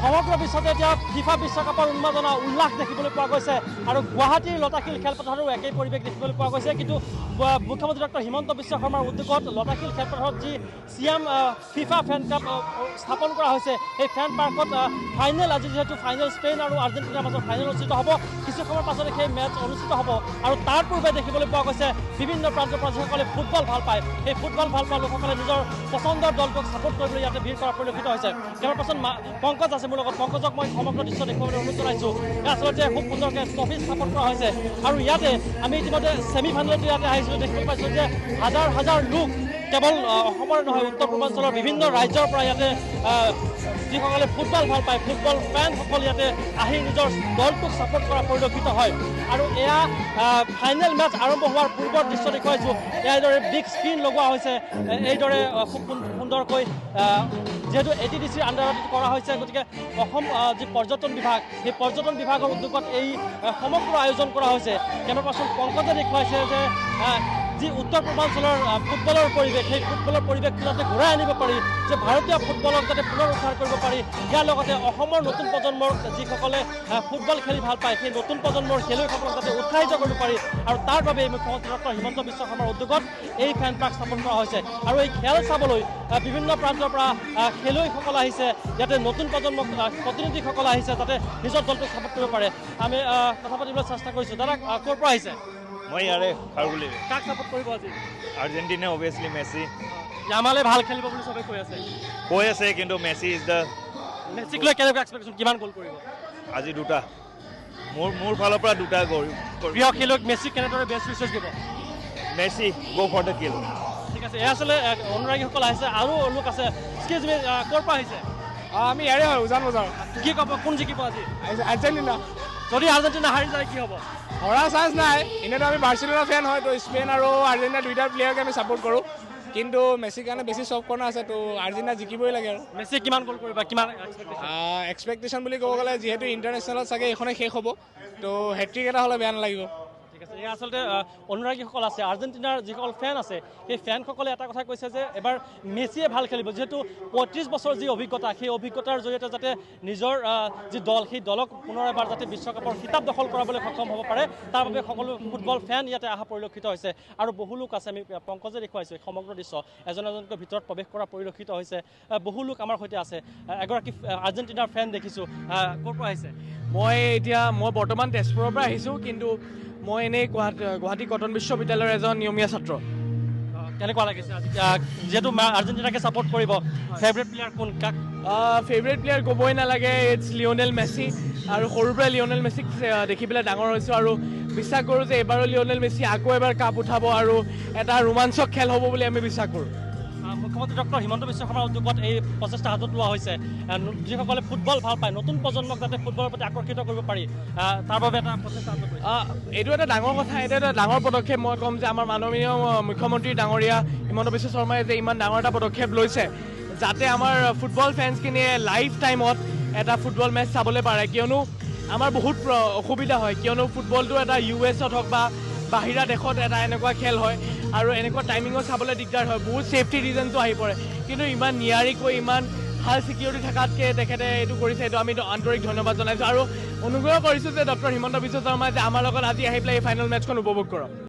সমগ্ৰ বিশ্বতে এতিয়া ফিফা বিশ্বকাপৰ উন্মাদনা উল্লাস দেখিবলৈ পোৱা গৈছে আৰু গুৱাহাটীৰ লতাশিল খেলপথাৰো একেই পৰিৱেশ দেখিবলৈ পোৱা গৈছে। কিন্তু মুখ্যমন্ত্ৰী ডক্টৰ হিমন্ত বিশ্ব শৰ্মাৰ উদ্যোগত লতাশিল খেলপথাৰত যি চিয়াম ফিফা ফেন ক্লাব স্থাপন কৰা হৈছে, সেই ফেন পাৰ্কত ফাইনেল, আজি যিহেতু ফাইনেল স্পেইন আৰু আৰ্জেণ্টিনাৰ মাজত ফাইনেল অনুষ্ঠিত হ'ব, কিছু সময়ৰ পাছতে সেই মেচ অনুষ্ঠিত হ'ব। আৰু তাৰ পূৰ্বে দেখিবলৈ পোৱা গৈছে বিভিন্ন প্ৰান্তৰ পৰা যিসকলে ফুটবল ভাল পায়, সেই ফুটবল ভাল পোৱা লোকসকলে নিজৰ পচন্দৰ দলটোক ছাপোৰ্ট কৰিবলৈ ইয়াতে ভিৰ কৰা পৰিলক্ষিত হৈছে। কেৱল পাছত পংকজ আছে মোৰ লগত, পংকজক মই সমগ্ৰ দৃশ্য দেখুৱাবলৈ অনুৰোধ জনাইছোঁ। আচলতে খুব সুন্দৰকৈ ট্ৰফি স্থাপন কৰা হৈছে আৰু ইয়াতে আমি ইতিমধ্যে ছেমি ফাইনেলতো ইয়াতে আহিছিলোঁ, দেখিবলৈ পাইছোঁ যে হাজাৰ হাজাৰ লোক কেৱল অসমৰ নহয়, উত্তৰ পূৰ্বাঞ্চলৰ বিভিন্ন ৰাজ্যৰ পৰা ইয়াতে যিসকলে ফুটবল ভাল পায়, ফুটবল ফেনসকল ইয়াতে আহি নিজৰ দলটোক ছাপোৰ্ট কৰা পৰিলক্ষিত হয়। আৰু এয়া ফাইনেল মেচ আৰম্ভ হোৱাৰ পূৰ্বৰ দৃশ্য দেখুৱাইছোঁ। এইদৰে বিগ স্ক্ৰীণ লগোৱা হৈছে, এইদৰে খুব সুন্দৰকৈ যিহেতু ATDCৰ আণ্ডাৰত কৰা হৈছে, গতিকে অসম যি পৰ্যটন বিভাগ, সেই পৰ্যটন বিভাগৰ উদ্যোগত এই সমগ্ৰ আয়োজন কৰা হৈছে। কেমেৰা পাৰ্চন পংকজে দেখুৱাইছে যে যি উত্তৰ পূৰ্বাঞ্চলৰ ফুটবলৰ পৰিৱেশ, সেই ফুটবলৰ পৰিৱেশটো যাতে ঘূৰাই আনিব পাৰি, যে ভাৰতীয় ফুটবলক যাতে পুনৰ উদ্ধাৰ কৰিব পাৰি, ইয়াৰ লগতে অসমৰ নতুন প্ৰজন্মৰ যিসকলে ফুটবল খেলি ভাল পায়, সেই নতুন প্ৰজন্মৰ খেলুৱৈসকলক যাতে উৎসাহিত কৰিব পাৰি। আৰু তাৰ বাবে মুখ্যমন্ত্ৰী ডক্টৰ হিমন্ত বিশ্ব শৰ্মাৰ উদ্যোগত এই ফেন পাৰ্ক স্থাপন কৰা হৈছে। আৰু এই খেল চাবলৈ বিভিন্ন প্ৰান্তৰ পৰা খেলুৱৈসকল আহিছে, ইয়াতে নতুন প্ৰজন্মৰ প্ৰতিনিধিসকল আহিছে, যাতে নিজৰ দলটোক ছাপোৰ্ট কৰিব পাৰে। আমি কথা পাতিবলৈ চেষ্টা কৰিছোঁ। দাদা ক'ৰ পৰা আহিছে? মই ইয়াৰে খাৰগুলি। কাক ছাপোৰ্ট কৰিব আজি? আৰ্জেণ্টিনা অভিয়াছলি মেছি। ইয়ামালে ভাল খেলিব বুলি চবে কৈ আছে, কিন্তু মেছি ইজ দ্য মেছিক লৈ কেনেকুৱা এক্সপেক্টেশ্যন, কিমান গ'ল কৰিব? আজি দুটা, মোৰ ফালৰ পৰা দুটা গ'ল। প্ৰিয় খেলুৱৈক মেছিক কেনেদৰে বেষ্ট উইচেছ দিব? মেছি গ' ফৰ দ্য কিল। ঠিক আছে, এয়া আচলতে অনুৰাগীসকল আহিছে আৰু লোক আছে। এক্সকিউজ মি, ক'ৰ পৰা আহিছে? আমি ইয়াৰে হয়, উজান বজাৰ। কি ক'ব, কোন জিকিব আজি? আৰ্জেণ্টিনা। যদি আৰ্জেণ্টিনা হাৰি যায় কি হ'ব? হৰা চান্স নাই। এনেতো আমি বাৰ্চিলোনা ফেন হয়, তো স্পেইন আৰু আৰ্জেণ্টিনা দুইটা প্লেয়াৰকে আমি ছাপোৰ্ট কৰোঁ, কিন্তু মেছিৰ কাৰণে বেছি চফ কৰ্ণাৰ আছে, তো আৰ্জেণ্টিনা জিকিবই লাগে। আৰু মেছি কিমান গ'ল কৰিব, কিমান এক্সপেক্টেশ্যন বুলি ক'ব গ'লে যিহেতু ইণ্টাৰনেশ্যনেলত চাগে এইখনে শেষ হ'ব, তো হেট্ৰিক এটা হ'লে বেয়া নালাগিব। ঠিক আছে, এয়া আচলতে অনুৰাগীসকল আছে, আৰ্জেণ্টিনাৰ যিসকল ফেন আছে, সেই ফেনসকলে এটা কথা কৈছে যে এবাৰ মেছিয়ে ভাল খেলিব, যিহেতু 35 বছৰ যি অভিজ্ঞতা, সেই অভিজ্ঞতাৰ জৰিয়তে যাতে নিজৰ যি দল, সেই দলক পুনৰ এবাৰ যাতে বিশ্বকাপৰ খিতাপ দখল কৰাবলৈ সক্ষম হ'ব পাৰে, তাৰ বাবে সকলো ফুটবল ফেন ইয়াতে অহা পৰিলক্ষিত হৈছে। আৰু বহু লোক আছে, আমি পংকজে দেখুৱাইছোঁ সমগ্ৰ দৃশ্য, এজন এজনকৈ ভিতৰত প্ৰৱেশ কৰা পৰিলক্ষিত হৈছে। বহু লোক আমাৰ সৈতে আছে। এগৰাকী আৰ্জেণ্টিনাৰ ফেন দেখিছোঁ, ক'ৰ পৰা আহিছে? মই বৰ্তমান তেজপুৰৰ পৰা আহিছোঁ, কিন্তু মই এনেই গুৱাহাটী কটন বিশ্ববিদ্যালয়ৰ এজন নিয়মীয়া ছাত্ৰ। কেনেকুৱা লাগিছে আজি যিহেতু আৰ্জেণ্টিনাকে ছাপোৰ্ট কৰিব? ফেভৰেট প্লেয়াৰ কোন, কাক? ফেভৰেট প্লেয়াৰ ক'বই নালাগে, ইটছ লিঅ'নেল মেছি। আৰু সৰুৰ পৰাই লিঅ'নেল মেছিক দেখি পেলাই ডাঙৰ হৈছোঁ, আৰু বিশ্বাস কৰোঁ যে এইবাৰো লিঅ'নেল মেছি আকৌ এবাৰ কাপ উঠাব আৰু এটা ৰোমাঞ্চক খেল হ'ব বুলি আমি বিশ্বাস কৰোঁ। মুখ্যমন্ত্ৰী ডক্টৰ হিমন্ত বিশ্ব শৰ্মাৰ উদ্যোগত এই প্ৰচেষ্টা হাতত লোৱা হৈছে, যিসকলে ফুটবল ভাল পায়, নতুন প্ৰজন্মক যাতে ফুটবলৰ প্ৰতি আকৰ্ষিত কৰিব পাৰি, তাৰ বাবে এটা প্ৰচেষ্টা হাতত লৈছে। এইটো এটা ডাঙৰ কথা, এইটো এটা ডাঙৰ পদক্ষেপ। মই ক'ম যে আমাৰ মাননীয় মুখ্যমন্ত্ৰী ডাঙৰীয়া হিমন্ত বিশ্ব শৰ্মাই যে ইমান ডাঙৰ এটা পদক্ষেপ লৈছে, যাতে আমাৰ ফুটবল ফেন্সখিনিয়ে লাইফ টাইমত এটা ফুটবল মেচ চাবলৈ পাৰে। কিয়নো আমাৰ বহুত অসুবিধা হয়, কিয়নো ফুটবলটো এটা US-ত হওক বা বাহিৰা দেশত এটা এনেকুৱা খেল হয়, আৰু এনেকুৱা টাইমিঙত চাবলৈ দিগদাৰ হয়, বহুত ছেফটি ৰিজনটো আহি পৰে। কিন্তু ইমান নিয়াৰিকৈ, ইমান ভাল ছিকিউৰিটি থকাতকৈ তেখেতে এইটো কৰিছে, এইটো আমি আন্তৰিক ধন্যবাদ জনাইছোঁ। আৰু অনুগ্ৰহ কৰিছোঁ যে ডক্টৰ হিমন্ত বিশ্ব শৰ্মাই যে আমাৰ লগত আজি আহি পেলাই এই ফাইনেল মেচখন উপভোগ কৰক।